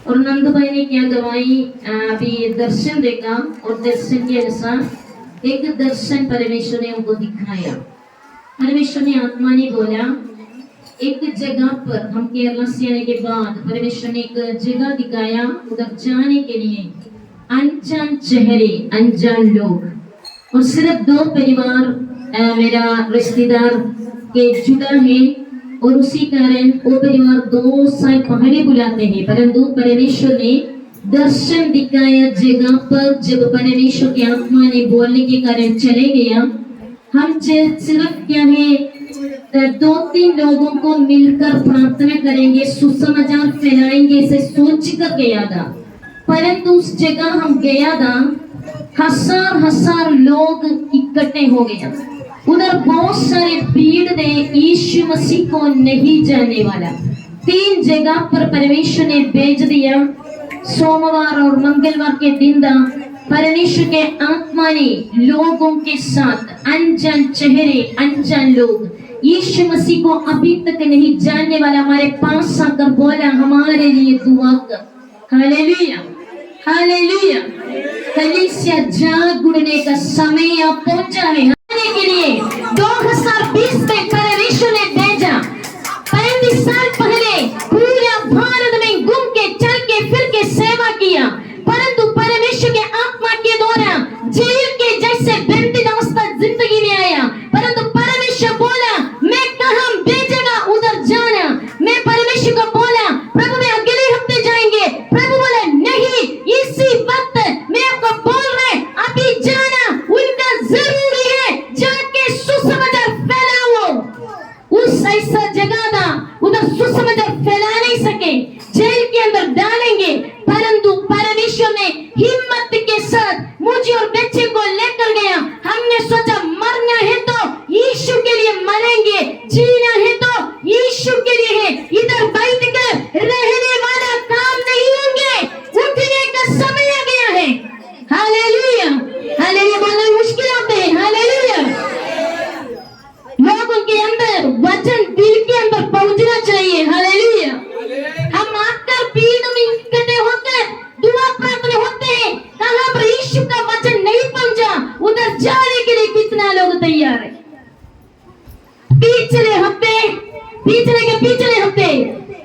और नंद भाई ने क्या गवाही अभी दर्शन देखा और दर्शन के अनुसार एक दर्शन परमेश्वर ने उनको दिखाया। परमेश्वर ने आत्मा ने बोला एक जगह पर, हम केरला से आने के बाद परमेश्वर ने एक जगह दिखाया, उधर जाने के लिए अनजान चेहरे, अनजान लोग और सिर्फ 2 परिवार मेरा रिश्तेदार के जुड़ा है और उसी कारण वो परिवार 2 साल पहले बुलाते हैं, परंतु परमेश्वर ने दर्शन दिखाया जगह पर। जब परमेश्वर की आत्मा ने बोलने के कारण चले गया, हम सिर्फ क्या है 2-3 लोगों को मिलकर प्रार्थना करेंगे, सुसमाचार फैलाएंगे, इसे सोच कर गया था। परंतु उस जगह हम गया था, हजार लोग इकट्ठे हो गया, उधर बहुत सारे भीड़ ने यीशु मसीह को नहीं जानने वाला। 3 जगह पर परमेश्वर ने भेज दिया। सोमवार और मंगलवार के दिन था, परमेश्वर के आत्मा ने लोगों के साथ अनजान चेहरे, अनजान लोग यीशु मसीह को अभी तक नहीं जानने वाला हमारे पास आकर बोला हमारे लिए दुआ कर। Hallelujah, hallelujah. कलीसिया जाग उठने का समय अब पहुंचा है। के लिए 2020 में परमेश्वर ने भेजा। 35 साल पहले पूरा भारत में घूम के चल के फिर के सेवा किया, परंतु परमेश्वर के आत्मा के द्वारा जेल के जैसे बंदी अवस्था जिंदगी में आया, परंतु परमेश्वर बोला मैं कहां भेजेगा उधर जाना। मैं परमेश्वर को बोला प्रभु मैं अगले हफ्ते जाएंगे, प्रभु बोला नहीं इसी वक्त मैं आपको बोल रहे अभी जाना, उनका जरूरी है, जाके सुसमाचार फैलाओ। उस ऐसा जगह था उधर सुसमाचार फैला नहीं सके, जेल के अंदर डालेंगे, परंतु परमेश्वर ने हिम्मत के साथ मुझे और बच्चे को लेकर गया। हमने सोचा मरना है तो यीशु के लिए मरेंगे, जीना है तो यीशु के लिए है, इधर बैठ कर रहने वाला काम नहीं होंगे, उठने का समय आ गया है। Hallelujah, hallelujah. बोलना मुश्किल होते हैं। हालेलुया। लोगों के अंदर वचन दिल के अंदर पहुंचना चाहिए। हालेलुया। हम आकर भीड़ में इकट्ठे होकर दुआ प्रार्थना होते हैं, कहां पर यीशु का वचन नहीं पहुंचा, उधर जाने के लिए कितना लोग तैयार है। पिछले हफ्ते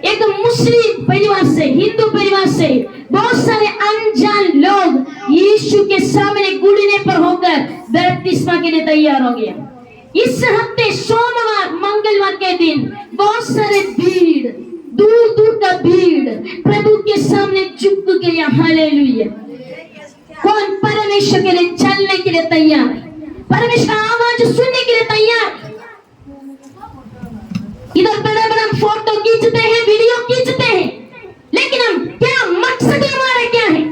एक मुस्लिम परिवार से, हिंदू परिवार से बहुत सारे अनजान लोग यीशु के सामने घुटने पर होकर बपतिस्मा के लिए तैयार हो गया। इस हफ्ते सोमवार मंगलवार के दिन बहुत सारे भीड़, दूर दूर का भीड़ प्रभु के सामने झुक गया। हालेलुया। कौन परमेश्वर के लिए चलने के लिए तैयार है, परमेश्वर आवाज सुनने के लिए तैयार है। इधर बड़ा बड़ा फोटो खींचते हैं, वीडियो खींचते हैं, लेकिन हम क्या मकसद हमारा क्या है,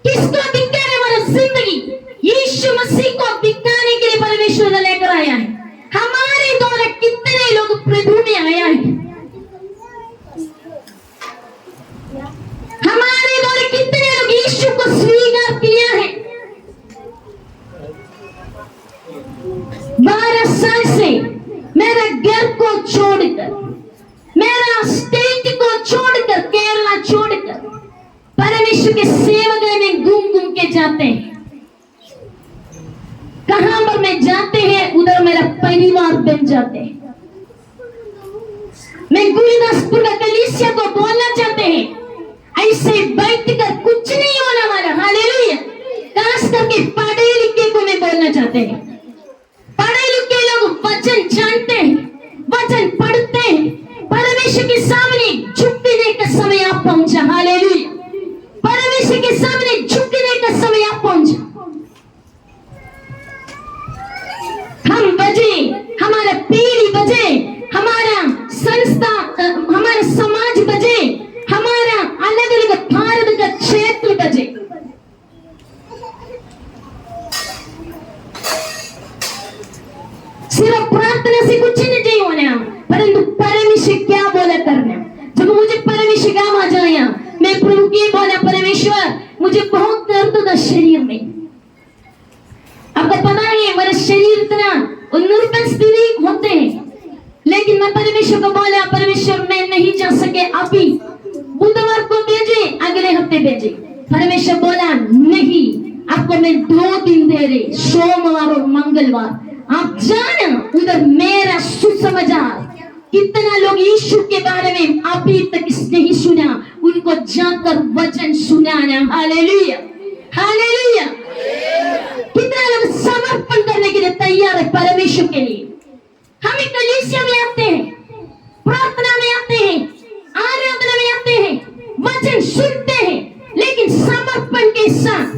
किसको दिखाने वाला जिंदगी, यीशु मसीह को दिखाने के लिए परमेश्वर लेकर आया है। हमारे द्वारा कितने लोग प्रभु में आया है, हमारे द्वारा कितने लोग यीशु को स्वीकार किया है। 12 साल से मेरा घर को छोड़कर, मेरा स्टेट को छोड़कर, केरला छोड़कर परमेश्वर के सेवकाई में घूम के जाते हैं। कहां पर मैं जाते हैं उधर मेरा परिवार बन जाते हैं। मैं गुरदासपुर का कलीसिया को बोलना चाहते हैं, ऐसे बैठकर कुछ नहीं होने वाला। हालेलुया। खास करके पढ़े लिखे को मैं बोलना चाहते हैं, पढ़े लिखे लोग वचन जानते हैं, वचन पढ़ते हैं, परमेश्वर के सामने झुकने का समय आप पहुंचा। हालेलुया। परमेश्वर के सामने झुकने का समय आप पहुंचा। हम बजे, हमारा पीढ़ी बजे, हमारा संस्था, हमारा समाज बजे, हमारा अलग अलग भारत का क्षेत्र बजे। सिर्फ प्रार्थना से कुछ नहीं होना, परंतु परमेश्वर क्या बोला करना। जब मुझे परमेश्वर का आवाज आया, मैं प्रभु की बोला परमेश्वर मुझे बहुत दर्द था शरीर में। आपको पता है मेरा शरीर इतना उन्नत स्थिति होते हैं, लेकिन मैं परमेश्वर को बोला परमेश्वर मैं नहीं जा सके, अभी बुधवार को भेजे अगले हफ्ते भेजे। परमेश्वर बोला नहीं, आपको मैं 2 दिन दे रही, सोमवार और मंगलवार। आप जाना उधर मेरा सुसमाचार। कितना लोग यीशु के बारे में अभी तक नहीं सुना, उनको जाकर वचन सुनाना। Hallelujah, hallelujah. कितना लोग समर्पण करने के लिए तैयार है परमेश्वर के लिए। हम कलीसिया में आते हैं, प्रार्थना में आते हैं, आराधना में आते हैं, वचन सुनते हैं, लेकिन समर्पण के साथ।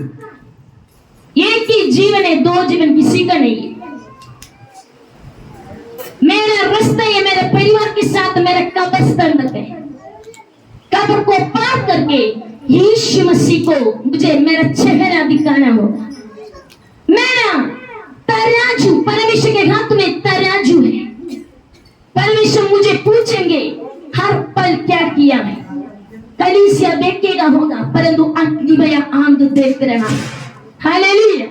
एक ही जीवन है, 2 जीवन किसी का नहीं है। मेरा रास्ता है मेरे परिवार के साथ, मेरा कब्रिस्तान है। कब्र को पार करके यीशु मसीह को मुझे मेरा चेहरा दिखाना होगा। मेरा तराजू परमेश्वर के हाथ में तराजू है। परमेश्वर मुझे पूछेंगे हर पल क्या किया है। कलीसिया देखेगा होगा, परंतु अग्नि भया आंध देख रहा। हालेलुया।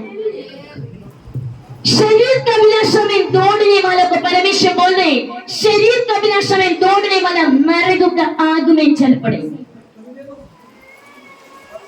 शरीर का विनाश में दौड़ने वाला को परमेश्वर बोल रहे, शरीर का विनाश में दौड़ने वाला नरक का आग में चल पड़े।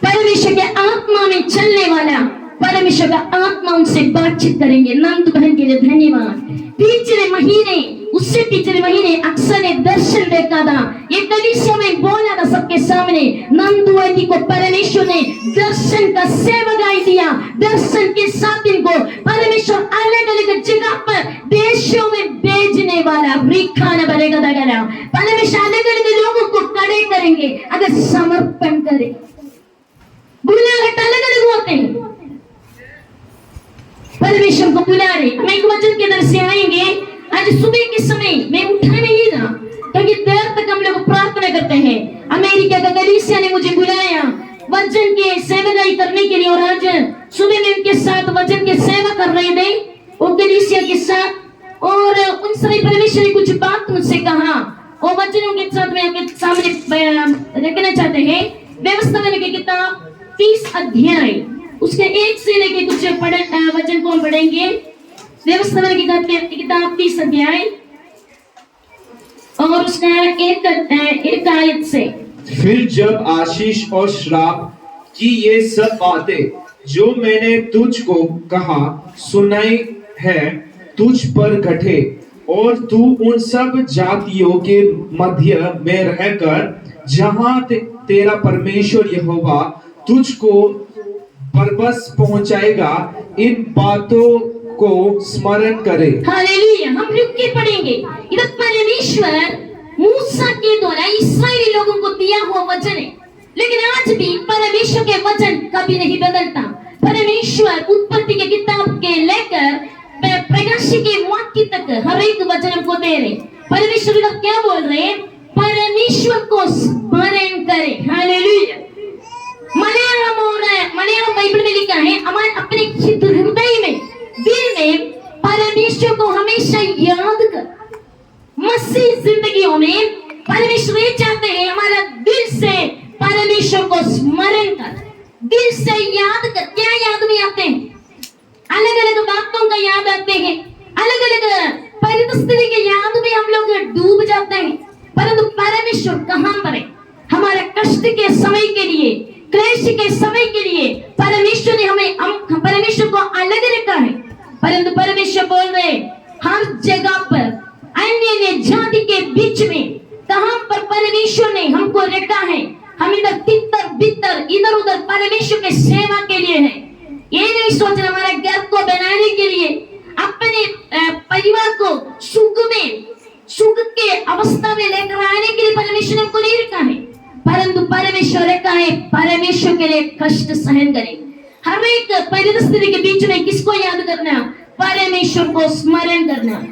परमेश्वर के आत्मा में चलने वाला, परमेश्वर का आत्मा उनसे बातचीत करेंगे। नंद बहन के लिए धन्यवाद। पिछले महीने, उससे पिछले महीने अक्सर ने दर्शन देखा था। ये कलीसिया में बोला था सबके सामने, नंदुवती को परमेश्वर ने दर्शन का सेवकाई दिया। दर्शन के साथ इनको परमेश्वर अलग अलग जगह पर देशों में भेजने वाला। रिखाना बनेगा दगरा, परमेश्वर अलग अलग लोगों को खड़े करेंगे अगर समर्पण करे। बुलाहट अलग अलग होते हैं, परमेश्वर को बुला रहे। हम एक वचन के अंदर से आएंगे। आज सुबह के समय मैं उठा नहीं था, क्योंकि देर तक हम लोग प्रार्थना करते हैं। अमेरिका का कलीसिया ने मुझे बुलाया वचन के सेवकाई करने के लिए, और आज सुबह में उनके साथ वचन के सेवा कर रहे थे वो कलीसिया के साथ। और उन सभी परमेश्वर ने कुछ बात मुझसे कहा, वो वचनों के साथ में आपके सामने रखना चाहते हैं। व्यवस्था की किताब 30 अध्याय, उसके 1 से लेके कुछ वचन को पढ़ेंगे। व्यवस्था की किताब 30 अध्याय और उसका एक आयत से। फिर जब आशीष और श्राप की ये सब बातें जो मैंने तुझको कहा सुनाई है तुझ पर घटे, और तू उन सब जातियों के मध्य में रहकर जहां तेरा परमेश्वर यहोवा तुझको बरबस पहुंचाएगा, इन बातों को स्मरण करे। हालेलुया। हम रुक के पढ़ेंगे। इधर परमेश्वर मूसा के द्वारा इस्राएली लोगों को दिया हुआ वचन है, लेकिन आज भी परमेश्वर के वचन कभी नहीं बदलता। परमेश्वर उत्पत्ति के किताब के लेकर प्रकाशित के वाक्य तक हर एक वचन हमको दे रहे। परमेश्वर लोग क्या बोल रहे हैं? परमेश्वर को स्मरण करें। हालेलुया। मलयालम बाइबल में लिखा है, हमारे अपने हृदय में, दिल में परमेश्वर को हमेशा याद कर। मसीह जिंदगियों में परमेश्वर चाहते हैं हमारा दिल से परमेश्वर को स्मरण कर, दिल से याद कर। क्या याद में आते हैं? अलग अलग बातों का याद आते हैं, अलग अलग परिस्थिति के याद में हम लोग डूब जाते हैं। परंतु परमेश्वर कहां पर है? हमारे कष्ट के समय के लिए, क्लेश के समय के लिए परमेश्वर ने हमें परमेश्वर को अलग रखा है। परंतु परमेश्वर बोल रहे हर जगह पर अन्य जाति के बीच में कहां पर परमेश्वर ने हमको रखा है। हम इधर तितर बितर इधर उधर परमेश्वर के सेवा के लिए है। ये नहीं सोचना हमारे घर को बनाने के लिए, अपने परिवार को सुख के अवस्था में लेकर आने के लिए परमेश्वर ने हमको नहीं रखा है। परंतु परमेश्वर रखा है परमेश्वर के लिए कष्ट सहन करें। हर एक परिस्थिति के बीच में किसको याद करना? परमेश्वर को स्मरण करना।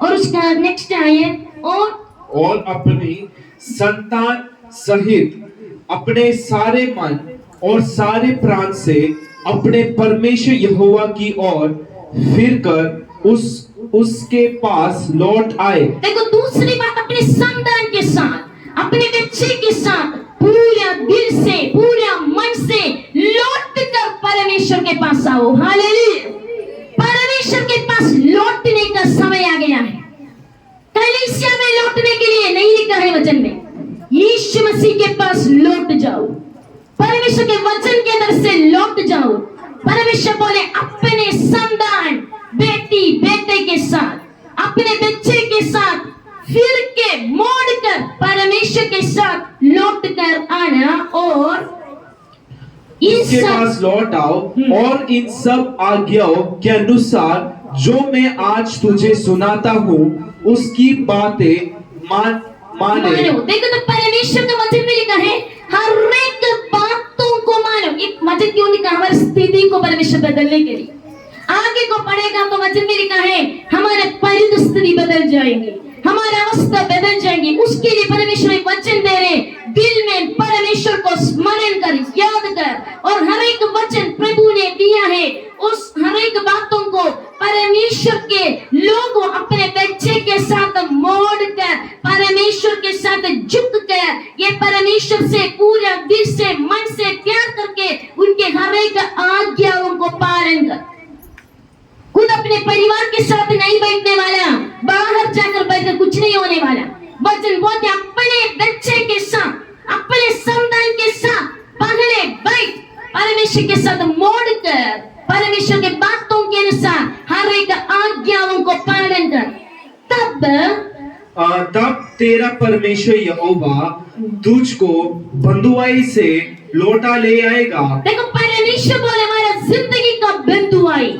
और उसका नेक्स्ट आयत, और अपनी संतान सहित अपने सारे मन और सारे प्राण से अपने परमेश्वर यहोवा की ओर फिरकर उसके पास लौट आए। देखो दूसरी बात, अपने संतान के साथ, अपने बच्चे के साथ पूरा दिल से, पूरा मन से लौट कर परमेश्वर के पास आओ। हालेलुया। परमेश्वर के पास लौटने का समय आ गया है। कलीसिया में लौटने के लिए नहीं लिखा है वचन में, यीशु मसीह के पास लौट जाओ। परमेश्वर के वचन के अंदर से लौट जाओ। परमेश्वर बोले अपने संतान, बेटी बेटे के साथ, अपने बच्चे के साथ फिर के मोड़ कर परमेश्वर के साथ लौट कर आना और इसके पास लौट आओ और इन सब आज्ञाओं के अनुसार जो मैं आज तुझे सुनाता हूँ उसकी बातें माने। देखो तो परमेश्वर का वचन में लिखा है हर एक बातों को मानो। एक वचन क्यों लिखा? हमारी स्थिति को परमेश्वर बदलने के लिए। आगे को पढ़ेगा तो वचन में लिखा है हमारे परिस्थिति बदल जाएंगे, हमारा अवस्था बदल जाएंगी। उसके लिए परमेश्वर एक वचन दे रहे, दिल में परमेश्वर को स्मरण कर, याद कर, और हर एक वचन प्रभु ने दिया है उस हर एक बातों को परमेश्वर के लोगों अपने बच्चे के साथ मोड़ कर, परमेश्वर के साथ झुक कर, ये परमेश्वर से पूरा दिल से मन से प्यार करके उनके हर एक आज्ञाओं को पालन कर। खुद अपने परिवार के साथ नहीं बैठने वाला, बाहर जाकर बैठकर कुछ नहीं होने वाला। वचन बोलते अपने बच्चे के साथ, अपने संतान के साथ पहले बैठ, परमेश्वर के साथ मोड़ कर, परमेश्वर के बातों के अनुसार हर एक आज्ञाओं को पालन कर। तब तेरा परमेश्वर यहोवा तुझको बंधुआई से लौटा ले आएगा। देखो परमेश्वर बोले हमारा जिंदगी का बंधुआई,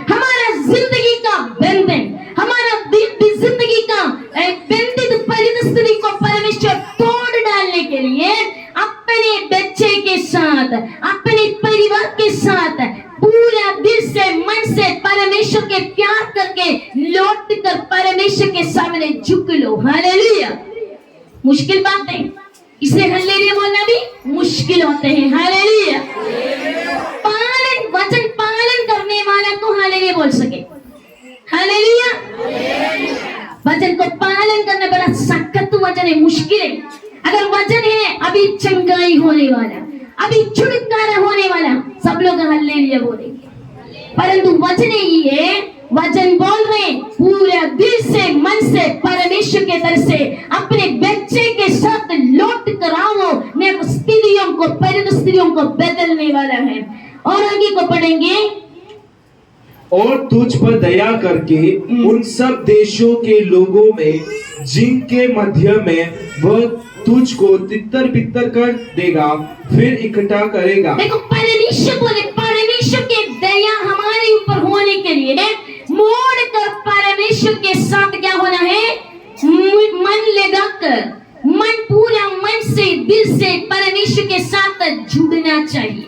हमारा जिंदगी का बंधन, हमारा जिंदगी का बंधित परिस्थिति को परमेश्वर तोड़ डालने के लिए अपने बच्चे के साथ, अपने परिवार के साथ पूरा दिल से मन से परमेश्वर के प्यार करके लौट कर परमेश्वर के सामने झुक लो। हालेलुया। मुश्किल बात है, इसे हालेलुया बोलना भी मुश्किल होते हैं। हालेलुया। पालन, वचन पालन करने वाला तो हालेलुया बोल सके। हालेलुया। वचन को पालन करना बड़ा सख्त वचन है, मुश्किल है। अगर वचन है अभी चंगाई होने वाला, अभी छुटकारा होने वाला, सब लोग हालेलुया बोलेंगे। परंतु वचन ही है, वचन बोल रहे पूरा दिल से मन से परमेश्वर के तरफ से अपने बच्चे के साथ लौट कर आओ, मैं स्थितियों को, परिस्थितियों को बदलने वाला है। और आगे को पढ़ेंगे, और तुझ पर दया करके उन सब देशों के लोगों में जिनके मध्य में वह तुझको तितर बितर कर देगा फिर इकट्ठा करेगा। देखो परमेश्वर बोले, परमेश्वर की दया हमारे ऊपर होने के लिए मोड़ कर परमेश्वर के साथ क्या होना है? मन लगाकर, मन पूरा मन से दिल से परमेश्वर के साथ जुड़ना चाहिए,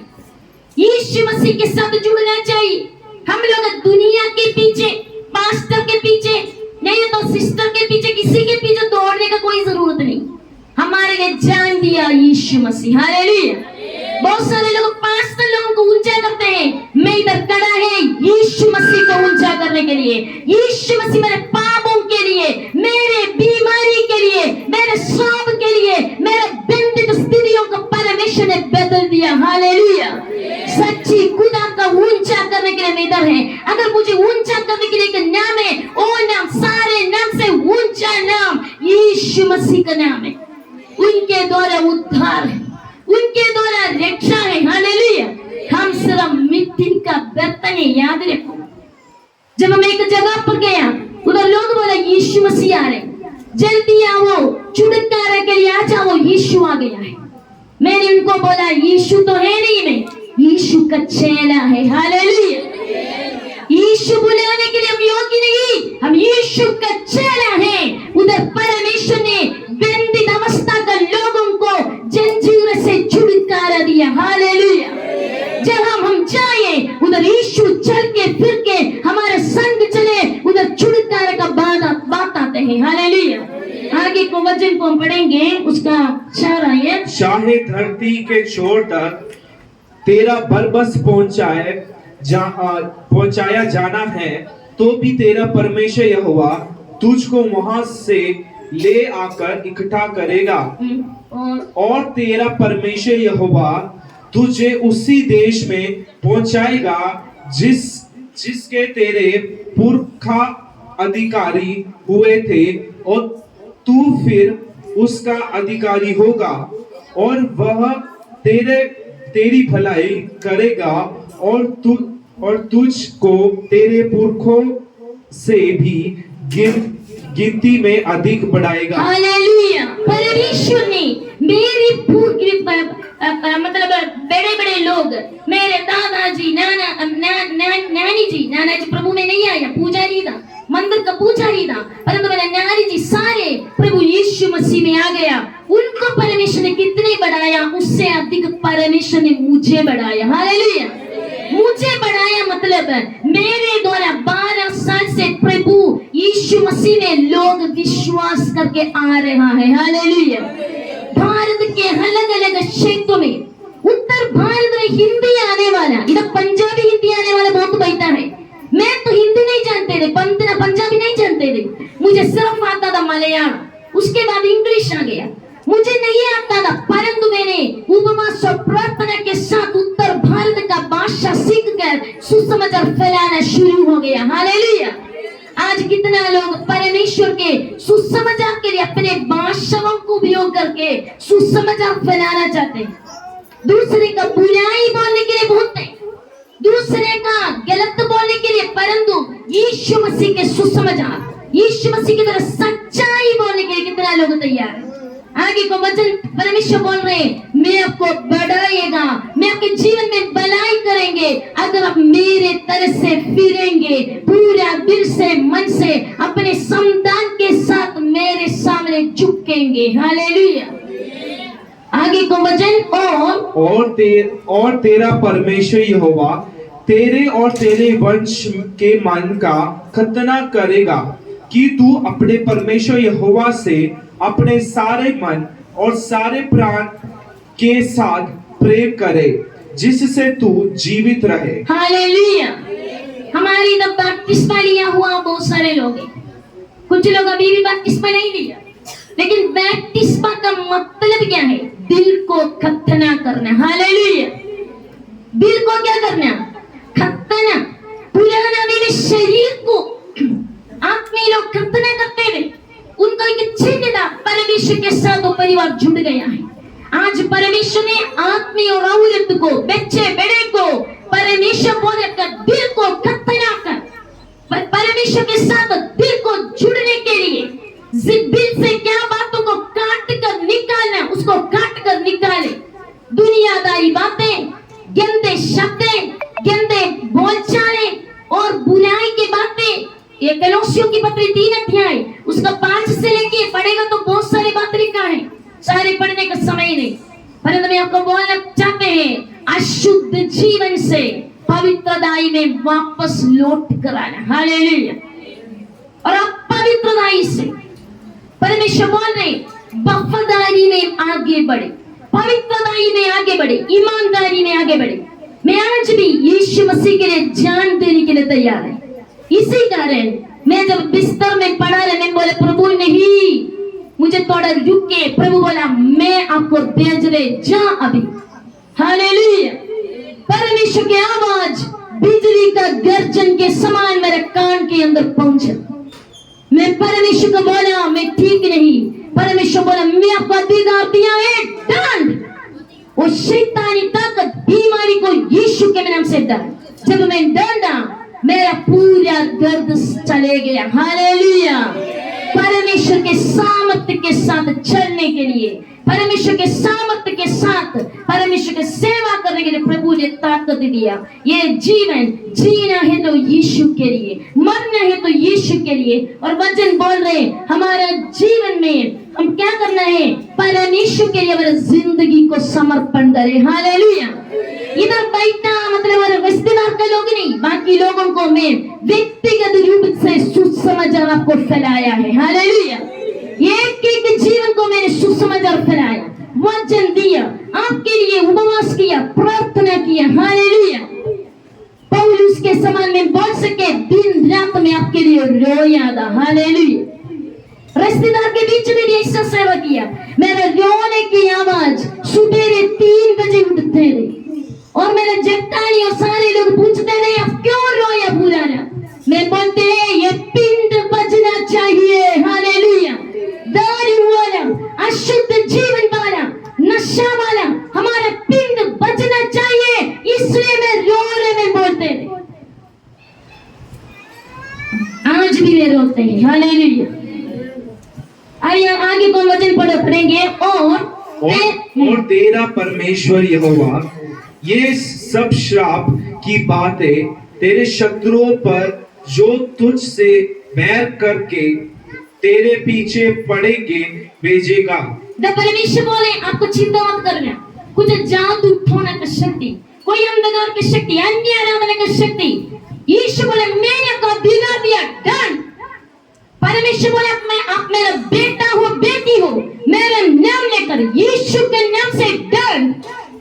यीशु मसीह के साथ जुड़ना चाहिए। हम लोग दुनिया के पीछे, पास्टर के पीछे, नहीं तो सिस्टर के पीछे, किसी के पीछे दौड़ने का कोई जरूरत नहीं। हमारे लिए जान दिया यीशु मसीह। हालेलुया। बहुत सारे लोग पास्टर लोगों को ऊंचा करते हैं, मैं इधर खड़ा है यीशु मसीह को ऊंचा करने के लिए। यीशु मसीह मेरे पापों के लिए, मेरे बीमारी के लिए, मेरे श्राप के लिए, मेरे बंधित स्थितियों को परमेश्वर ने बदल दिया। हालेलुया। सच्ची खुदा का ऊंचा करने के लिए मैं इधर है। अगर मुझे ऊंचा करने के लिए एक नाम है, वो नाम सारे नाम से ऊंचा नाम यीशु मसीह का नाम है। उनके द्वारा उद्धार है, उनके द्वारा रक्षा है। हालेलुया। हम सिर्फ मिट्टी का बर्तन है, याद रखो। जब हम एक जगह पर गया, उधर लोग बोला यीशु मसीह आ रहे, जल्दी आओ, छुटकारे के लिए आ जाओ, यीशु आ गया है। मैंने उनको बोला यीशु तो है नहीं, मैं यीशु का चेला है। हालेलुया। यीशु बुलाने के लिए हम योग्य नहीं, हम यीशु का चेला है। उधर परमेश्वर ने बंदित अवस्था का लोगों को जंजीर से छुटकारा दिया। हालेलुया। जहां हम जाए उधर यीशु चल के फिर के हमारे संग चले, उधर छुटकारे का बात आते हैं। हालेलुया। आगे को वचन को हम पढ़ेंगे, उसका शायरा है, चाहे धरती के छोर तक तेरा बरबस पहुंचाया जाना है तो भी तेरा परमेश्वर यहोवा तुझको वहां से ले आकर इकट्ठा करेगा। और तेरा परमेश्वर यहोवा तुझे उसी देश में पहुंचाएगा जिसके तेरे पुरखा अधिकारी हुए थे, और तू फिर उसका अधिकारी होगा, और वह तेरे तेरी भलाई करेगा और तुझको तेरे पुरखों से भी गिनती में अधिक बढ़ाएगा। हालेलुया। परमेश्वर ने मेरे मतलब बड़े बड़े लोग, मेरे दादाजी, नानी जी प्रभु में नहीं आया, पुजारी था, मंदिर का पुजारी था, परंतु मेरे नानी जी सारे प्रभु यीशु मसीह में आ गया। उनको परमेश्वर ने कितने बढ़ाया, उससे अधिक परमेश्वर ने मुझे बढ़ाया। हालेलुया। मुझे बढ़ाया मतलब मेरे द्वारा 12 साल से प्रभु यीशु मसीह में लोग विश्वास करके आ रहा है। हालेलुया। भारत के अलग अलग क्षेत्रों में, उत्तर भारत में हिंदी आने वाला, इधर पंजाबी हिंदी आने वाला बहुत बैठा है। मैं तो हिंदी नहीं जानते थे, पंजाबी नहीं जानते थे, मुझे सिर्फ आता था मलयालम, उसके बाद इंग्लिश आ गया, मुझे नहीं आता था, परंतु मैंने उपवास और प्रार्थना के साथ उत्तर भारत का भाषा सीखकर सुसमाचार फैलाना शुरू हो गया। हालेलुया। आज कितना लोग परमेश्वर के सुसमाचार के लिए अपने भाषाओं को उपयोग करके सुसमाचार फैलाना चाहते हैं। दूसरे का बुराई बोलने के लिए बोलते हैं, दूसरे का गलत बोलने के लिए, परंतु यीशु मसीह के सुसमाचार, यीशु मसीह की तरह सच्चाई बोलने के लिए कितना लोग तैयार है। आगे को वचन परमेश्वर बोल रहे हैं, मैं आपको बढ़ाएगा, मैं आपके जीवन में भलाई करेंगे अगर आप मेरे तरह से फिरेंगे, पूरा दिल से, मन से, अपने संतान के साथ मेरे सामने झुकेंगे। हालेलुया। आगे को वचन, और तेरा परमेश्वर यहोवा तेरे और तेरे वंश के मन का खतना करेगा कि तू अपने परमेश्वर यहोवा से अपने सारे मन और सारे प्राण के साथ प्रेम करे, जिससे तू जीवित रहे। हालेलुया। हमारी तो बपतिस्मा लिया हुआ बहुत सारे लोग हैं, कुछ लोग अभी भी बपतिस्मा नहीं लिया, लेकिन बपतिस्मा का मतलब क्या है? दिल को खतना करना। हालेलुया। दिल को क्या करना? खतना। पुराना मेरे शरीर को आत्मीय लोग खतना करते थे, उनको एक चिन्ह था, परमेश्वर के साथ वो परिवार जुड़ गया है। आज परमेश्वर ने आत्मीय और औरत को, बच्चे बड़े को, परमेश्वर बोले कर दिल को खतना कर, परमेश्वर के साथ दिल को जुड़ने के लिए दिल से क्या बातों को काट कर निकालना, उसको काट कर निकाले। दुनियादारी बातें, गंदे शब्दें, गंदे बोलचाले और बुराई की बातें। ये कलोसियों की पत्री 3 अध्याय उसका 5 से लेके पढ़ेगा तो बहुत सारी बातें लिखा है, सारे पढ़ने का समय नहीं, परंतु मैं आपको बोलना चाहते हैं, अशुद्ध जीवन से पवित्रताई में वापस लौट कर आना। हालेलुया। और आप पवित्रताई से, परमेश्वर बोल रहे वफादारी में आगे बढ़े, पवित्रताई में आगे बढ़े, ईमानदारी में आगे बढ़े। मैं आज भी यीशु मसीह के लिए जान देने के लिए तैयार है। इसी कारण मैं जब बिस्तर में पड़ा रहा, मैं बोले प्रभु नहीं, मुझे थोड़ा रुक के, प्रभु बोला मैं आपको भेज रहे, जा अभी। हालेलुया। परमेश्वर की आवाज बिजली का गर्जन के समान मेरे कान के अंदर पहुंचा। मैं परमेश्वर को बोला मैं ठीक नहीं, परमेश्वर बोला मैं आपको अधिकार दिया है, दंड और शैतानी ताकत, बीमारी को यीशु के नाम से दंड। जब मैं दंडा, मेरा पूरा दर्द चले गया। हालेलुया। परमेश्वर के सामर्थ्य के साथ चलने के लिए, परमेश्वर के सामर्थ्य के साथ परमेश्वर की सेवा करने के लिए प्रभु ने ताकत दिया। ये जीवन जीना है तो यीशु के लिए, मरना है तो यीशु के लिए। और वचन बोल रहे हमारा जीवन में हम क्या करना है? परमेश्वर के लिए हमारी जिंदगी को समर्पण करें। हालेलुया। इधर बैठना मतलब हमारे रिश्तेदार के लोग नहीं, बाकी लोगों को मैं व्यक्तिगत रूप से सुसमाचार आपको फैलाया है। हालेलुया। एक एक जीवन को मैंने सुसमाचार फैलाया, वचन दिया, आपके लिए उपवास किया, प्रार्थना किया। हालेलुया। पौलुस के समान में बोल सके, दिन रात में आपके लिए रोया था। हालेलुया। रिश्तेदार के बीच में भी ऐसा सेवा किया। मेरे रोने की आवाज सुबह 3 बजे उठते थे और मेरे जेठानी और सारे लोग पूछते थे आप क्यों रोया पूरा रात? मैं बोलते ये पिंड बजना चाहिए। हालेलुया। दारू वाला, अशुद्ध जीवन वाला, नशा वाला हमारा पिंड बजना होते हैं। हालेलुया। आइए आगे को वचन पढ़ेंगे। और तेरा परमेश्वर यहोवा ये सब श्राप की बातें तेरे शत्रुओं पर जो तुझसे बैर करके तेरे पीछे पड़ेंगे भेजेगा। जब परमेश्वर बोले आपको चिंता मत करना, कुछ जादू टोना की शक्ति, कोई अंधकार की शक्ति, अन्य आराधना की शक्ति, यीशु बोले मैंने आपको बिगाड़ दिया, डन। परमेश्वर बोले आप मेरा बेटा हो, बेटी हो, मेरा नाम लेकर यीशु के नाम से डर,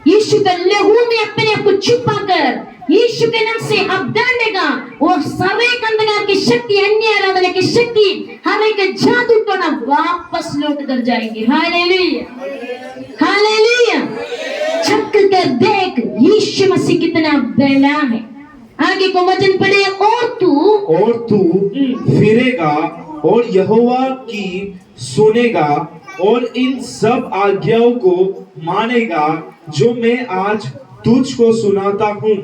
यीशु के लहू में अपने आप को छुपा कर यीशु के नाम से आप डरनेगा और सारे अंधकार की शक्ति, अन्य आराधना की शक्ति, हर एक जादू टोना वापस लौट कर जाएंगे। Hallelujah, hallelujah. छक कर देख यीशु मसीह कितना बड़ा है। आगे को वचन पढ़े। और तू फिरेगा और यहोवा की सुनेगा और इन सब आज्ञाओं को मानेगा जो मैं आज तुझको सुनाता हूँ।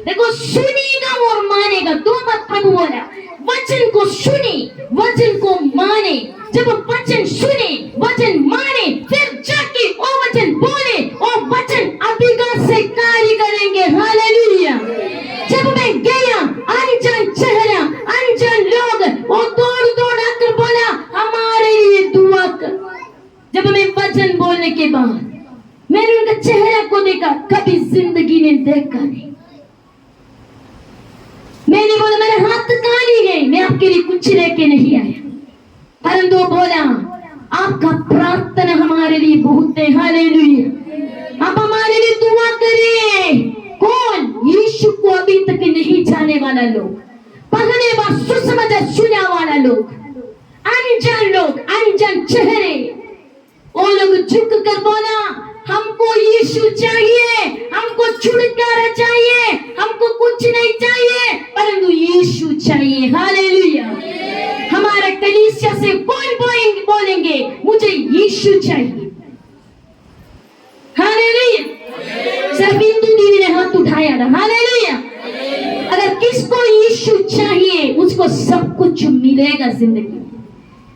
देखो, सुनेगा और मानेगा, दो बात प्रभु बोला। वचन को सुने, वचन को माने। जब वचन सुने, वचन माने, फिर जाके वो वचन बोले और वचन अधिकार से कार्य करेंगे। हालेलुया। जब मैं गया, अनजान चेहरा, अनजान लोग वो दौड़ दौड़ आकर बोला हमारे लिए दुआ कर। जब मैं वचन बोलने के बाद मैंने उनका चेहरा को देखा, कभी जिंदगी ने देखा नहीं। मैंने बोला मेरे हाथ काली है, मैं आपके लिए कुछ लेके नहीं आया, परंतु बोला आपका प्रार्थना हमारे लिए बहुत है। हालेलुया। आप हमारे लिए दुआ करें। कौन? यीशु को अभी तक नहीं जाने वाला लोग, पहले बार सुसमाचार सुनने वाला लोग, अनजान लोग, अनजान चेहरे, वो लोग झुक कर बोला हमको यीशु चाहिए, हमको छुटकारा चाहिए, हमको कुछ नहीं चाहिए परंतु यीशु चाहिए। हालेलुया। हमारे कलीसिया से कौन बोलेंगे मुझे यीशु चाहिए। हालेलुया। सिर्फ बिंदु दीदी ने हाथ उठाया था। हालेलुया। अगर किसको यीशु चाहिए उसको सब कुछ मिलेगा जिंदगी।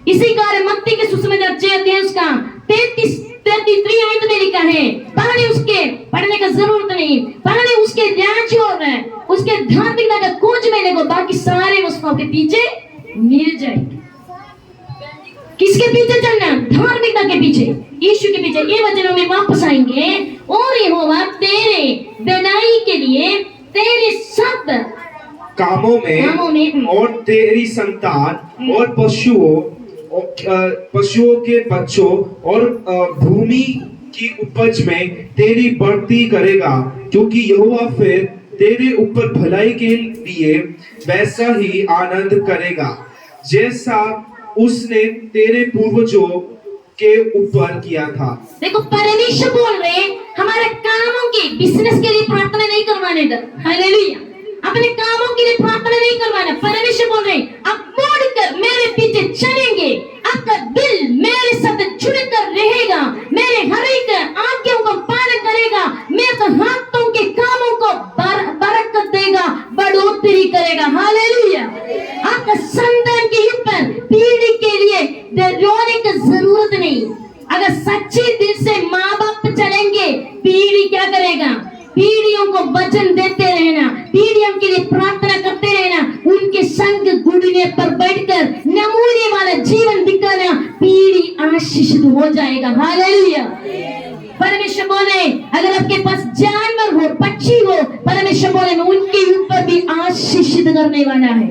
इसी कारण मत्ती के सुसमाचार 6 अध्याय उसका 33 आयत में लिखा है, पहले उसके पढ़ने का जरूरत नहीं, पहले उसके राज्य और उसके धार्मिकता का खोज में को बाकी सारे वस्तुओं के पीछे मिल जाएंगे। किसके पीछे चलना? धार्मिकता के पीछे, यीशु के पीछे। ये वचनों में वापस आएंगे। और यहोवा तेरे भलाई के लिए तेरे सब कामों में और तेरी संतान और पशुओं के बच्चों और भूमि की उपज में तेरी बढ़ती करेगा, क्योंकि यहोवा फिर तेरे ऊपर भलाई के लिए वैसा ही आनंद करेगा जैसा उसने तेरे पूर्वजों के ऊपर किया था। देखो, परमेश्वर बोल रहे हमारे कामों के, बिजनेस के लिए प्रार्थना नहीं करवाने दो। हालेलुया। अपने कामों के लिए प्रार्थना नहीं करवाना। परमेश्वर बोल रहे आप मोड़कर मेरे पीछे चलेंगे, आपका दिल मेरे साथ जुड़कर रहेगा, मेरे हर एक आज्ञाओं का पालन करेगा, मेरे हाथों के कामों को बरकत देगा, बढ़ोतरी करेगा। हालेलुया। आपका संतान के ऊपर पीढ़ी के लिए रोने की जरूरत नहीं। अगर सच्चे दिल से माँ बाप चलेंगे, पीढ़ी क्या करेगा? पीढ़ियों को वचन देते रहना, पीढ़ियों के लिए प्रार्थना करते रहना, उनके संग घुटने पर बैठकर नमूने वाला जीवन दिखाना, पीढ़ी आशीषित हो जाएगा। हालेलुया। परमेश्वर बोले अगर आपके पास जानवर हो, पक्षी हो, परमेश्वर बोले मैं उनके ऊपर भी आशीषित करने वाला है।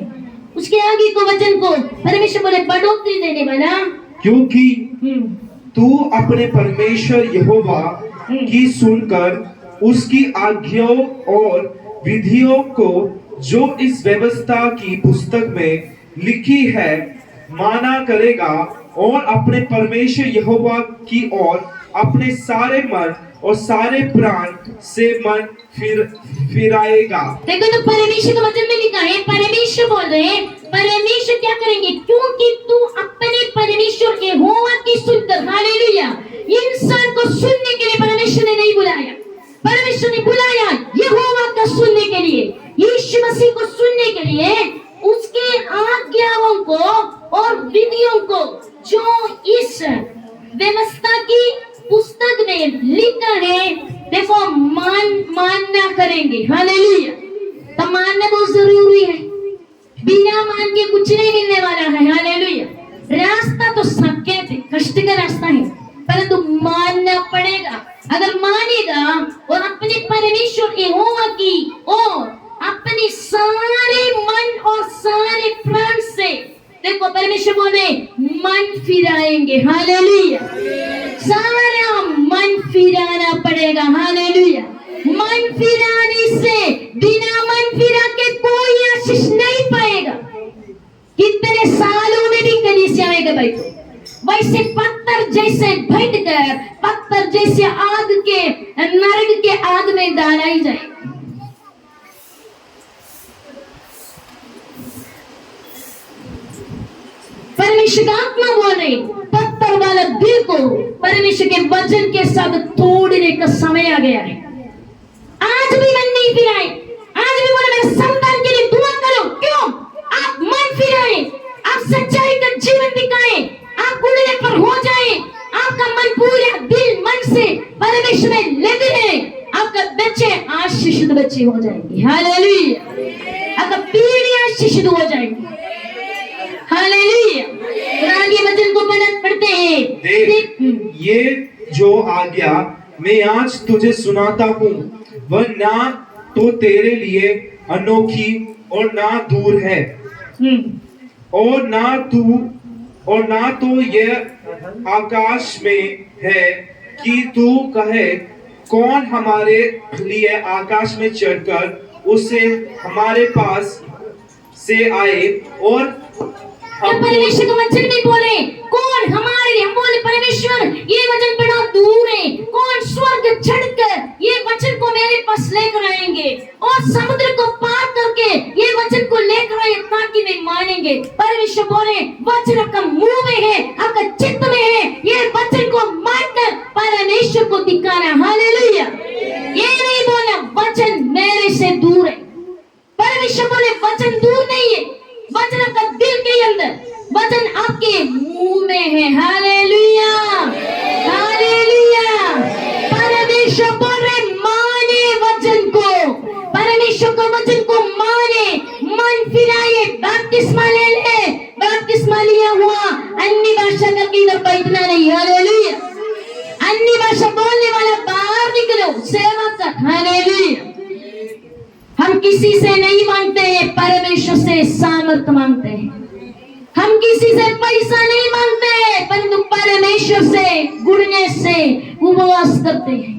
उसके आगे को वचन को परमेश्वर बोले बढ़ोतरी देने वाला, क्योंकि तू अपने परमेश्वर यहोवा की सुनकर उसकी आज्ञाओं और विधियों को जो इस व्यवस्था की पुस्तक में लिखी है माना करेगा और अपने परमेश्वर यहोवा की ओर अपने सारे मन और सारे प्राण से मन फिराएगा। देखो तो परमेश्वर के वचन में लिखा है, परमेश्वर बोल रहे परमेश्वर क्या करेंगे? क्योंकि तू अपने परमेश्वर यहोवा की सुनकर, हालेलुया। इंसान को सुनने के लिए परमेश्वर ने नहीं बुलाया, परमेश्वर ने बुलाया यहोवा का सुनने के लिए, यीशु मसीह को सुनने के लिए, उसके आज्ञाओं को और करेंगे। हालेलुया। तो मानना बहुत जरूरी है, बिना मान के कुछ नहीं मिलने वाला है। हालेलुया। रास्ता तो सबके थे, कष्ट का रास्ता है, परंतु मानना पड़ेगा। अगर मानेगा और अपने परमेश्वर यहोवा की और अपने सारे मन और सारे प्राण से, देखो परमेश्वर बोले मन फिराएंगे। हालेलुया। सारा मन फिराना पड़ेगा। हालेलुया। मन फिराने से, बिना मन फिरा के कोई आशीष नहीं पाएगा। कितने सालों में भी कलीसिया में बैठो, वैसे पत्थर जैसे बैठ कर पत्थर जैसे आग के नरक के आग में डाला ही जाए। परमेश्वर का आत्मा बोल रही, पत्थर वाला दिल को परमेश्वर के वचन के साथ तोड़ने का समय आ गया है। आज भी मन नहीं फिराए, आज भी बोले मेरे संतान के लिए दुआ करो। क्यों? आप मन फिराए, आप सच्चाई का जीवन दिखाएं, आप गुड़ने पर हो जाए, आपका मन पूरा दिल मन से परमेश्वर में लगे रहे, आपका बच्चे आशीषित बच्चे हो जाएंगे। हालेलुया। आपका पीढ़ी आशीषित हो जाएंगे। हालेलुया। आगे वचन को पढ़ते हैं। देख, ये जो आज्ञा मैं आज तुझे सुनाता हूँ वह ना तो तेरे लिए अनोखी और ना दूर है, और ना तो यह आकाश में है कि तू कहे कौन हमारे लिए आकाश में चढ़कर उसे हमारे पास से आए और परमेश्वर का वचन भी बोले कौन हमारे लिए, हम बोले परमेश्वर ये वचन बड़ा दूर है, कौन स्वर्ग चढ़कर ये वचन को मेरे पास लेकर आएंगे और समुद्र को पार करके ये वचन को लेकर आए ताकि वे मानेंगे। परमेश्वर बोले वचन आपका मुंह में है, आपका चित्त में है, ये वचन को मानकर परमेश्वर को दिखाना। हालेलुया। ये नहीं बोला वचन मेरे से दूर है, परमेश्वर बोले वचन दूर नहीं है, वचन आपका दिल के अंदर, वचन आपके मुंह में है। हालेलुया। हालेलुया। परमेश्वर बोल रहे माने वचन को, परमेश्वर को वचन को माने, मन फिराए, बपतिस्मा ले ले, बपतिस्मा लिया हुआ अन्य भाषा करके इधर बैठना नहीं। हालेलुया। अन्य भाषा बोलने वाला बाहर निकलो, सेवा कर। हालेलुया। हम किसी से नहीं मांगते हैं, परमेश्वर से सामर्थ मांगते हैं। हम किसी से पैसा नहीं मांगते हैं, परंतु परमेश्वर से गुड़ने से उपवास करते हैं।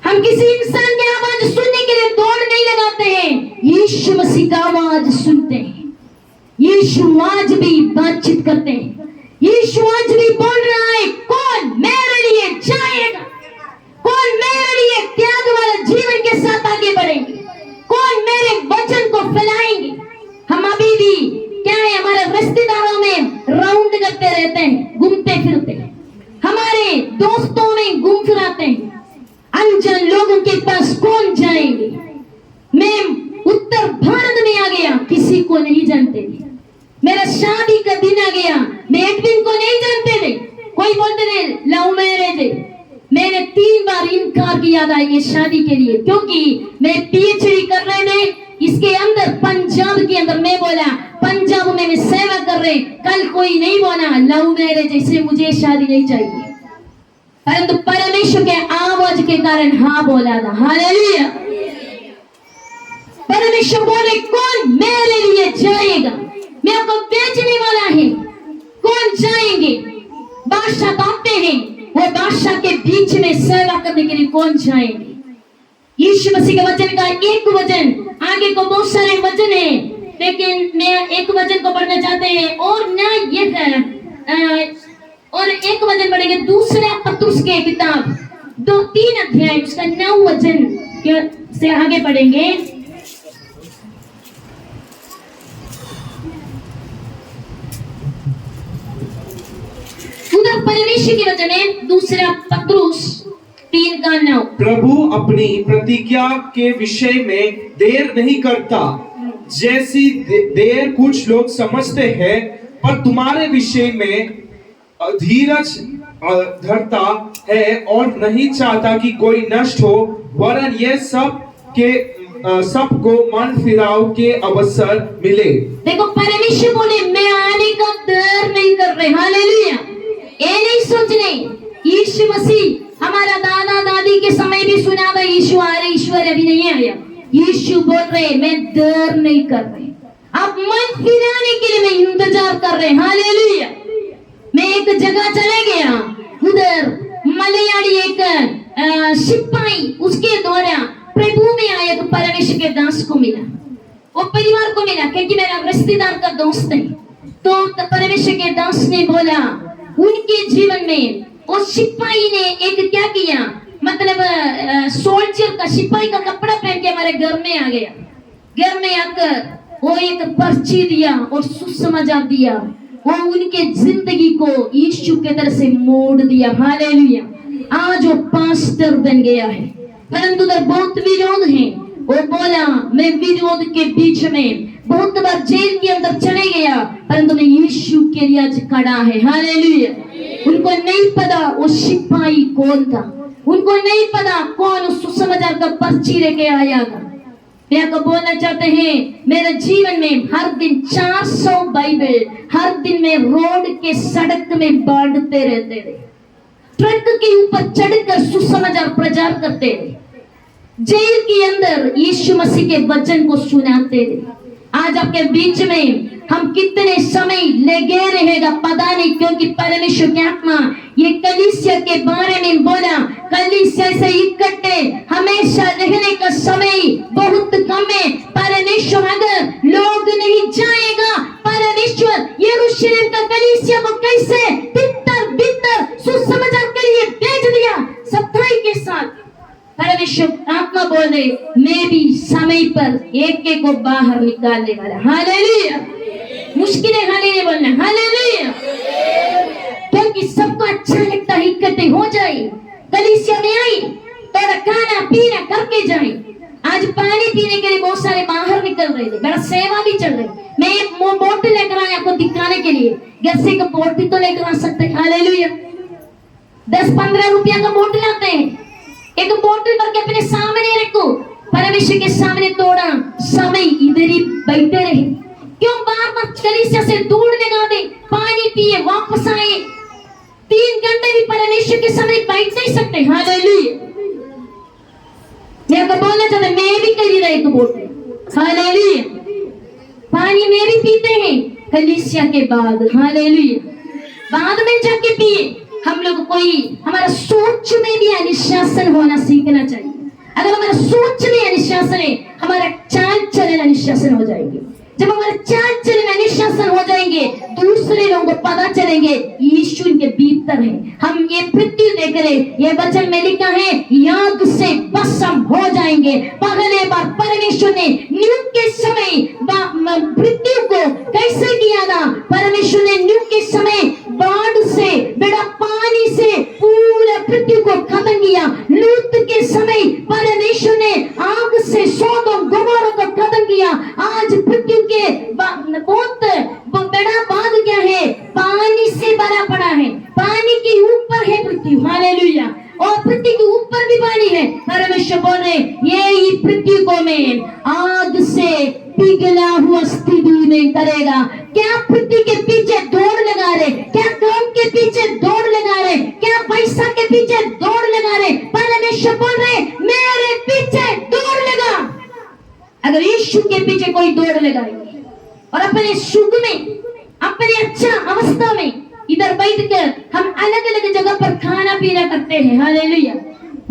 हम किसी इंसान की आवाज सुनने के लिए दौड़ नहीं लगाते हैं, यीशु मसीह का आवाज सुनते हैं। यीशु आज भी बातचीत करते हैं, यीशु आज भी बोल रहा है कौन मेरे लिए जाएगा, कौन मेरे लिए त्याग वाला जीवन के साथ आगे बढ़ेंगे, कौन मेरे वचन को फैलाएंगे। हम अभी भी क्या है, हमारे रिश्तेदारों में राउंड करते रहते हैं, घूमते फिरते हैं, हमारे दोस्तों में घूम फिराते हैं, अनजान लोगों के पास कौन जाएंगे। मैं उत्तर भारत में आ गया, किसी को नहीं जानते थे। मेरा शादी का दिन आ गया, मैं एडविन को नहीं जानते थे, कोई बोलते थे लव मैरिज है। मैंने 3 बार इनकार किया था ये शादी के लिए, क्योंकि मैं पीएचडी कर रहे थे इसके अंदर पंजाब के अंदर। मैं बोला पंजाब में मैं सेवा कर रहे, कल कोई नहीं बोला लव मैरिज, इसलिए मुझे शादी नहीं चाहिए, परंतु परमेश्वर के आवाज के कारण हाँ बोला था। हालेलुया। परमेश्वर बोले कौन मेरे लिए जाएगा, मैं आपको बेचने वाला है, कौन जाएंगे। बादशाह बांटते हैं, वो बादशाह के बीच में सेवा करने के लिए कौन जाएंगे। यीशु मसीह के वचन का एक वचन, आगे को बहुत सारे वचन है, लेकिन मैं एक वचन को पढ़ना चाहते हैं और ना ये और एक वचन पढ़ेंगे दूसरा पत्रुस के किताब 2-3 अध्याय उसका 9 वचन से आगे पढ़ेंगे। उधर परमेश्वर के वचन है दूसरा पत्रुस 3:9। प्रभु अपनी प्रतिज्ञा के विषय में देर नहीं करता, जैसी देर कुछ लोग समझते हैं, पर तुम्हारे विषय में धीरज धरता है और नहीं चाहता कि कोई नष्ट हो, वरन ये सब के सबको मन फिराव के अवसर मिले। देखो परमेश्वर बोले मैं आने का डर नहीं कर रहे, हालेलुया। ये नहीं सोचने यीशु मसीह हमारा दादा दादी के समय भी सुना था यीशु आ रहे, ईश्वर अभी नहीं आया। यीशु बोल रहे मैं डर नहीं कर रहे, अब मन फिराने के लिए मैं इंतजार कर रहे, हालेलुया। मैं एक जगह चले गया, उधर मलयाली एक सिपाही उसके द्वारा प्रभु में आया तो परमेश्वर के दास को मिला, वो परिवार को मिला क्योंकि मेरा रिश्तेदार का दोस्त है। तो परमेश्वर के दास ने बोला उनके जीवन में उस सिपाही ने एक क्या किया, मतलब सोल्जर का सिपाही का कपड़ा पहन के हमारे घर में आ गया। घर में आकर वो एक पर्ची दिया और सुसमाचार दिया, वो उनके जिंदगी को यीशु के तरह से मोड़ दिया, हालेलुया। आज वो पास्टर बन गया है, परंतु उधर बहुत विरोध है। वो बोला मैं विरोध के बीच में बहुत बार जेल के अंदर चले गया, परंतु मैं यीशु के लिए आज खड़ा है, हालेलुया। उनको नहीं पता वो सिपाही कौन था, उनको नहीं पता कौन उस सुसमाचार का पर्ची लेके आया था। मैं आपको बोलना चाहते हैं मेरे जीवन में हर दिन 400 बाइबल हर दिन में रोड के सड़क में बांटते रहते थे, ट्रक के ऊपर चढ़कर सुसमाचार प्रचार करते थे, जेल के अंदर यीशु मसीह के वचन को सुनाते थे। आज आपके बीच में हम कितने समय लगे रहेगा पता नहीं, क्योंकि परमेश्वर की आत्मा ये कलीसिया के बारे में बोला, कलीसिया से इकट्ठे हमेशा रहने का समय बहुत कम है। परमेश्वर अगर लोग नहीं जाएगा, परमेश्वर यरूशलेम का कलीसिया को कैसे तितर बितर सुसमाचार के लिए भेज दिया सच्चाई के साथ। परमेश्वर आत्मा बोल रहे मैं भी समय पर एक एक को बाहर निकालने वाला, हालेलुया। मुश्किलें हालेलुया बोलना, हालेलुया। क्योंकि सबको अच्छा लगता है इकट्ठे हो जाए, कलीसिया में आई थोड़ा खाना पीना करके जाए। आज पानी पीने के लिए बहुत सारे बाहर निकल रहे थे, बड़ा सेवा भी चल रही। मैं एक बोतल लेकर आया आपको दिखाने के लिए, घर से एक बोतल तो लेकर आ सकते, हालेलुया। 10-15 रुपया का बोतल आते हैं, एक बोतल भर के अपने सामने रखो, परमेश्वर के सामने तोड़ा समय इधर ही बैठे रहे। क्यों बार बार कलीसिया से दूर लगा दे, पानी पिए वापस आए, 3 घंटे भी परमेश्वर के सामने बैठ नहीं सकते, हालेलुया। मैं आपको बोलना चाहता मैं भी खरीदा एक बोतल, हालेलुया। पानी में भी पीते हैं कलीसिया के बाद, हालेलुया। बाद में जाके पिए। हम लोग कोई हमारा सोच में भी अनुशासन होना सीखना चाहिए। अगर हमारा सोच में अनुशासन है, हमारा चाल चलन अनुशासन हो जाएंगे। जब हमारा चाल चलन अनुशासन हो जाएंगे, दूसरे लोगों को पता चलेंगे यीशु इनके भीतर है। हम ये पृथ्वी देख रहे, ये वचन में लिखा है याद से भस्म हो जाएंगे। पहले बार परमेश्वर ने नूह के समय पृथ्वी को कैसे किया था? परमेश्वर ने नूह के समय बाढ़ से, बड़ा पानी से पूरा पृथ्वी को खत्म किया। लूत के समय परमेश्वर ने आग से सोदोम गोमोरा को खत्म किया। आज पृथ्वी के बहुत बड़ा बात क्या है? पानी से भरा पड़ा है, पानी के ऊपर है पृथ्वी, हालेलुया। और पृथ्वी के ऊपर भी पानी है। परमेश्वर बोल रहे ये पृथ्वी को मैं आग से पिघला हुआ स्थिति नहीं करेगा। क्या पृथ्वी के पीछे दौड़ लगा रहे? क्या काम के पीछे दौड़ लगा रहे? क्या पैसा के पीछे दौड़ लगा रहे? परमेश्वर बोल रहे मेरे पीछे दौड़ लगा। अगर यीशु के पीछे कोई दौड़ लगाएंगे और अपने सुख में, अपने अच्छा अवस्था में इधर बैठकर हम अलग अलग जगह पर खाना पीना करते हैं, हालेलुया,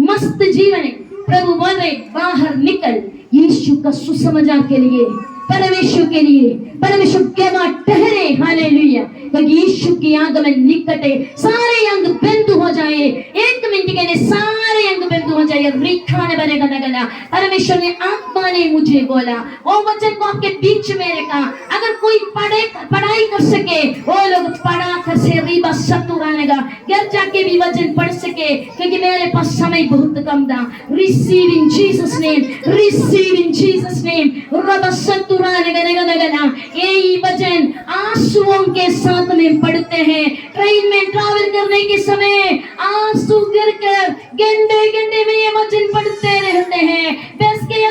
मस्त जीवन है। प्रभु बोल रहे बाहर निकल यीशु का सुसमाचार के लिए, परमेश्वर के लिए, परमेश्वर के वहां ठहरे, हालेलुया। क्योंकि यीशु की आगमन निकट है। सारे अंग बंद हो जाए, 1 मिनट के लिए सारे अंग बंद हो जाए, रिखाने बनेगा लगना। परमेश्वर ने आत्मा ने मुझे बोला, वो वचन को आपके बीच में रखा। अगर कोई पढ़ाई कर सके वो लोग पढ़ा कर से रिबा सतुरानेगा, घर जाके भी वचन पढ़ सके, क्योंकि मेरे पास समय बहुत कम था। Receive in Jesus name, receive in Jesus name. रबा सतुरानेगा लगना। यही वचन आंसुओं के साथ में पढ़ते हैं। ट्रेन में ट्रैवल करने के समय आंसू गिरकर गंदे गंदे में ये वचन पढ़ते रहते हैं। बस के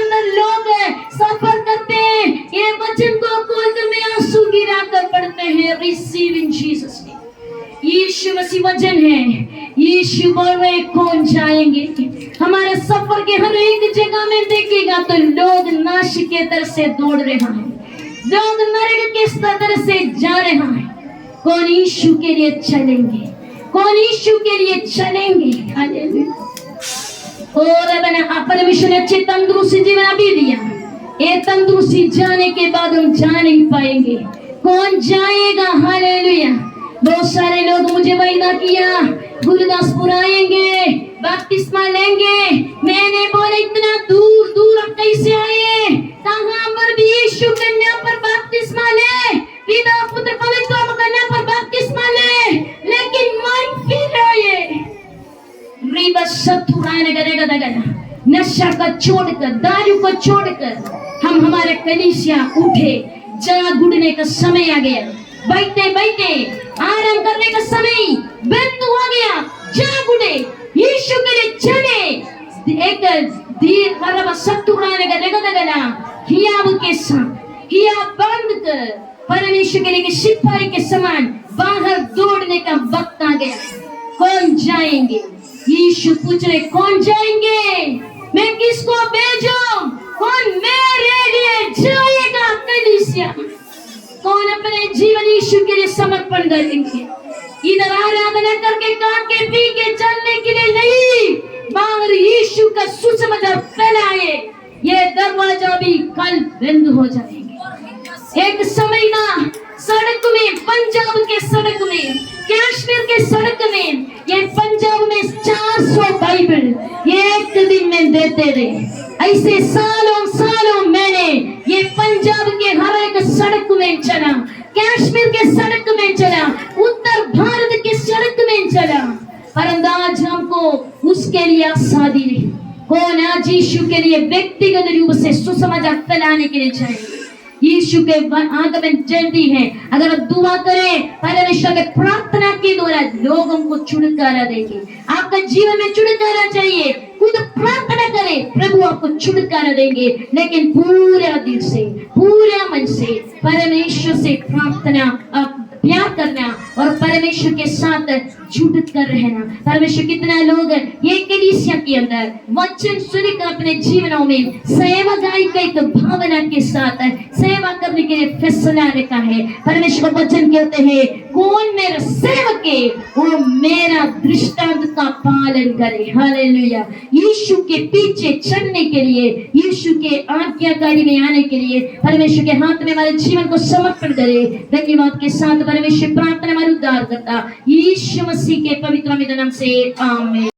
अनेक जगह में देखेगा तो लोग नाश के तरफ से दौड़ रहा है, लोग नरक के तरफ से जा रहा है। कौन यीशु के लिए चलेंगे, कौन यीशु के लिए चलेंगे। हालेलुया। और परमेश्वर ने अच्छी तंदुरुस्ती जीवन अभी दिया, ये तंदुरुस्ती जाने के बाद हम जा नहीं पाएंगे। कौन जाएगा। हालेलुया। बहुत सारे लोग मुझे वायदा किया गुरुदासपुर आएंगे, बपतिस्मा लेंगे। मैंने बोला इतना दूर दूर अब कैसे आए, कहां पर भी यीशु के नाम पर बपतिस्मा ले, पिता पुत्र पवित्र आत्मा के नाम पर बपतिस्मा ले, लेकिन मन फिर आए। नशा का छोड़कर, दारू को छोड़कर हम हमारे कलीसिया उठे। जा गुड़ने का समय आ गया, बैठे बैठे आराम करने का समय बंद हो गया। जा गुड़े, यीशु के लिए चले। एक धीर बराबर सत्तुराने का देखा हियाब के साथ हियाब बंद कर परमेश्वर के लिए सिपाही के समान बाहर दौड़ने का वक्त आ गया। कौन जाएंगे। यीशु पूछ रहे कौन जाएंगे, मैं किसको भेजूं, कौन मेरे लिए जाएगा। कलीसिया कौन अपने जीवन यीशु के लिए समर्पण करेंगे। इधर आराधना करके खा के पी के चलने के लिए नहीं, बाहर यीशु का सुसमाचार फैलाए। ये दरवाजा भी कल बंद हो जाएंगे। एक समय ना सड़क में, पंजाब के सड़क में, कश्मीर के सड़क में, ये पंजाब में 400 बाइबल एक दिन में देते रहे। ऐसे सालों सालों मैंने ये पंजाब के हर एक सड़क में चला, कश्मीर के सड़क में चला, उत्तर भारत के सड़क में चला, पर आज हमको उसके लिए आजादी नहीं। कौन आज यीशु के लिए व्यक्तिगत रूप से सुसमाचार फैलाने के लिए चाहिए। यीशु के आगमन जल्दी है। अगर आप दुआ करें, परमेश्वर के प्रार्थना के द्वारा लोग हमको छुटकारा देंगे। आपका जीवन में छुटकारा चाहिए, खुद प्रार्थना करें, प्रभु आपको छुटकारा देंगे। लेकिन पूरे दिल से, पूरे मन से परमेश्वर से प्रार्थना, प्यार करना और परमेश्वर के साथ जुट कर रहना। परमेश्वर कितना लोग ये कलीसिया के अंदर वचन सुनकर अपने जीवनों में सेवागाई का एक भावना के साथ सेवा करने के लिए फैसला रखा है। परमेश्वर वचन कहते हैं कौन मेरा सेवक है वो मेरा दृष्टांत का पालन करे। हालेलुया। यीशु के पीछे चलने के लिए, यीशु के आज्ञाकारी में आने के लिए परमेश्वर के हाथ में हमारे जीवन को समर्पण करे। धन्यवाद के साथ परमेश्वर प्रार्थना हमारा उद्धार करता यीशु मसीह के पवित्र नाम से आमीन।